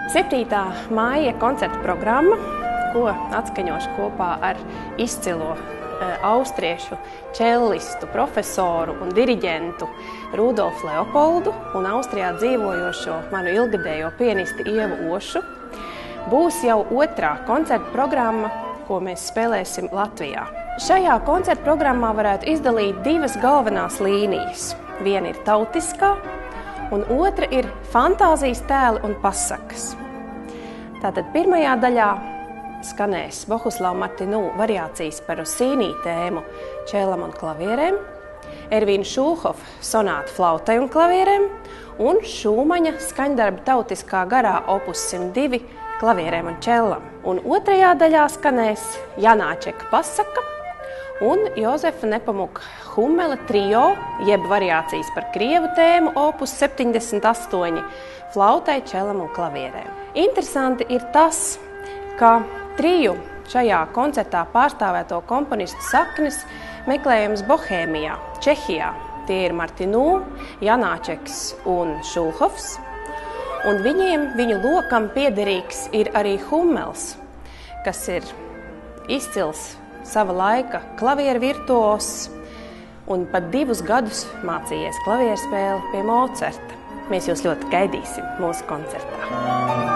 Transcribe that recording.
7. māja koncerta programma, ko atskaņošu kopā ar izcilo austriešu čellistu, profesoru un diriģentu Rudolfu Leopoldu un Austrijā dzīvojošo manu ilgadējo pianisti Ievu Ošu, būs jau 2. koncerta programma, ko mēs spēlēsim Latvijā. Šajā koncerta programmā varētu izdalīt 2 galvenās līnijas. Viena ir tautiskā, un otra ir fantāzijas tēli un pasakas. Tātad pirmajā daļā skanēs Bohuslava Martinu variācijas par Rossini tēmu čellam un klavierēm, Ervīna Šulhofa sonāta flautai un klavierēm un Šūmaņa skaņdarba tautiskā garā opus 102 klavierēm un čellam. Un otrajā daļā skanēs Janāčeka pasaka un Jozefa Nepomuka Hummela trio, jeb variācijas par krievu tēmu opus 78 flautai, čellam un klavierēm. Interesanti ir tas, ka triju šajā koncertā pārstāvēto komponistu saknes meklējams Bohēmijā, Čehijā. Tie ir Martinu, Janāčeks un Šulhofs. Un viņu lokam piederīgs ir arī Hummels, kas ir izcils sava laika klavieru virtuos un pat 2 gadus mācījies klavierspēli pie Mocarta. Mēs jūs ļoti gaidīsim mūsu koncertā.